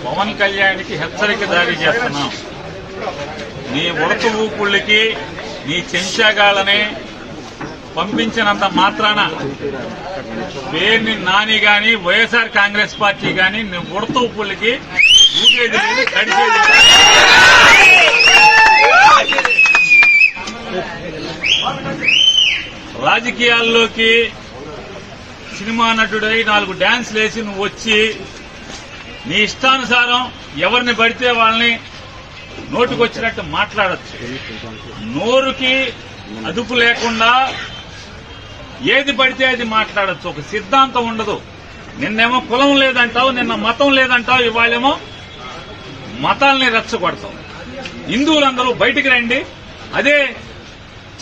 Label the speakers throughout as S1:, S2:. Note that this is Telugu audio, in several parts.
S1: పవన్ కళ్యాణ్కి హెచ్చరిక జారీ చేస్తున్నాం. నీ ఉడత ఊపుళ్ళకి నీ చెంచాగాళ్ళని పంపించినంత మాత్రాన పేరుని నాని గాని వైఎస్ఆర్ కాంగ్రెస్ పార్టీ గాని నీ ఉడత ఊపుళ్ళకి ఊగేది లేదు, కడిచేది లేదు. రాజకీయాల్లోకి సినిమా నటుడై 4 డాన్స్లు వేసి నువ్వు వచ్చి నీ ఇష్టానుసారం ఎవరిని పడితే వాళ్ళని నోటుకొచ్చినట్టు మాట్లాడచ్చు. నోరుకి అదుపు లేకుండా ఏది పడితే అది మాట్లాడచ్చు. ఒక సిద్ధాంతం ఉండదు. నిన్నేమో కులం లేదంటావు, నిన్న మతం లేదంటావు, ఇవాళేమో మతాల్ని రెచ్చగొడతావు. హిందువులందరూ బయటికి రండి. అదే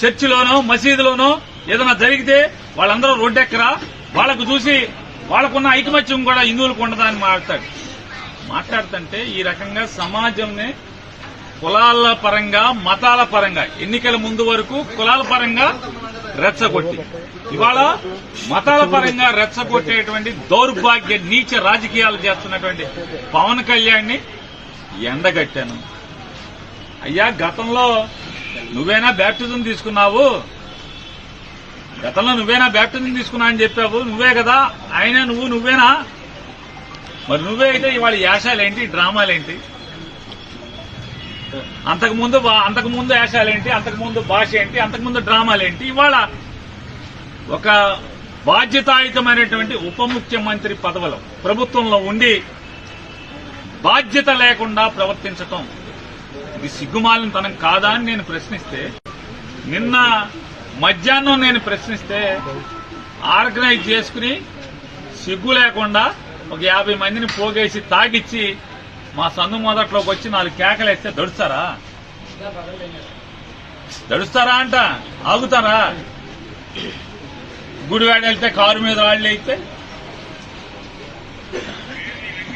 S1: చర్చిలోనో మసీదులోనో ఏదైనా జరిగితే వాళ్ళందరూ రోడ్డెక్కరా, వాళ్లకు చూసి వాళ్లకున్న ఐకమత్యం కూడా హిందువులకు ఉండదా అని మాట్లాడుతుంటే ఈ రకంగా సమాజంని కులాల పరంగా మతాల పరంగా ఎన్నికల ముందు వరకు కులాల పరంగా రెచ్చగొట్టి ఇవాళ మతాల పరంగా రెచ్చగొట్టేటువంటి దౌర్భాగ్య నీచ రాజకీయాలు చేస్తున్నటువంటి పవన్ కళ్యాణ్ని ఎండగట్టాను. అయ్యా, గతంలో నువ్వేనా బ్యాప్టిజం తీసుకున్నావు? గతంలో నువ్వేనా బ్యాప్టిజం తీసుకున్నా అని చెప్పావు. నువ్వే కదా ఆయన, నువ్వేనా? మరి నువ్వే అయితే ఇవాళ యాశాలేంటి, డ్రామాలేంటి? అంతకుముందు యాశాలేంటి, అంతకుముందు భాష ఏంటి, అంతకుముందు డ్రామాలేంటి? ఇవాళ ఒక బాధ్యతాయుతమైనటువంటి ఉప ముఖ్యమంత్రి పదవులు ప్రభుత్వంలో ఉండి బాధ్యత లేకుండా ప్రవర్తించటం ఇది సిగ్గుమాలినతనం కాదా అని నేను ప్రశ్నిస్తే, నిన్న మధ్యాహ్నం నేను ప్రశ్నిస్తే ఆర్గనైజ్ చేసుకుని సిగ్గు లేకుండా ఒక 50 మందిని పోగేసి తాగిచ్చి మా సందు మొదట్లోకి వచ్చి 4 కేకలేస్తే దడుస్తారా అంట? ఆగుతారా? గుడివాడ వెళ్తే కారు మీద వాళ్ళు అయితే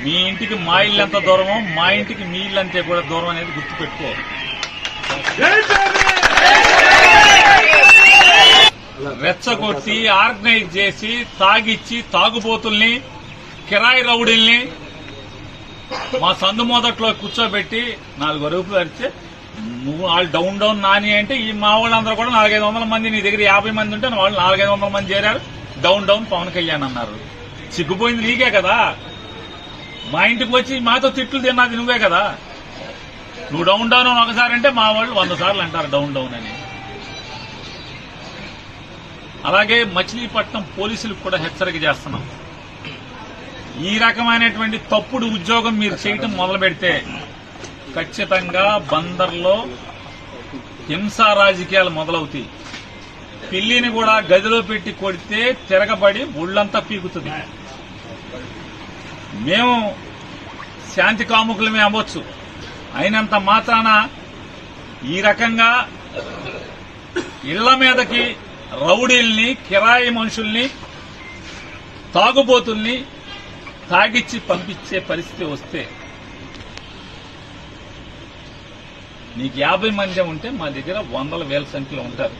S1: మీ ఇంటికి మా ఇల్లు ఎంత దూరమో మా ఇంటికి మీ ఇల్లు అంతే కూడా దూరం అనేది గుర్తుపెట్టుకో. రెచ్చగొట్టి ఆర్గనైజ్ చేసి తాగిచ్చి తాగుబోతుల్ని కిరాయి రౌడీల్ని మా సందు మొదట్లో కూర్చోబెట్టి 4 అరుపులు అరిస్తే నువ్వు వాళ్ళు డౌన్ నాని అంటే ఈ మా వాళ్ళందరూ కూడా 400-500 మంది, నీ దగ్గర 50 మంది ఉంటే వాళ్ళు 400-500 మంది చేరారు. డౌన్ పవన్ కళ్యాణ్ అన్నారు. సిగ్గుపోయింది నీకే కదా. మా ఇంటికి వచ్చి మాతో తిట్లు తిన్నది నువ్వే కదా. నువ్వు డౌన్ ఒకసారి అంటే మా వాళ్ళు 100 సార్లు అంటారు డౌన్ అని. అలాగే మచిలీపట్నం పోలీసులకు కూడా హెచ్చరిక చేస్తున్నాం. ఈ రకమైనటువంటి తప్పుడు ఉద్యోగం మీరు చేయటం మొదలు పెడితే ఖచ్చితంగా బందర్లో హింసా రాజకీయాలు మొదలవుతాయి. పిల్లిని కూడా గదిలో పెట్టి కొడితే తిరగబడి ఒళ్లంతా పీకుతుంది. మేము శాంతి కాముకులమే అవ్వచ్చు, అయినంత మాత్రాన ఈ రకంగా ఇళ్ల మీదకి రౌడీల్ని, కిరాయి మనుషుల్ని, తాగుబోతుల్ని తాగిచ్చి పంపించే పరిస్థితి వస్తే నీకు 50 మంది ఉంటే మా దగ్గర 100,000 సంఖ్యలో ఉంటారు.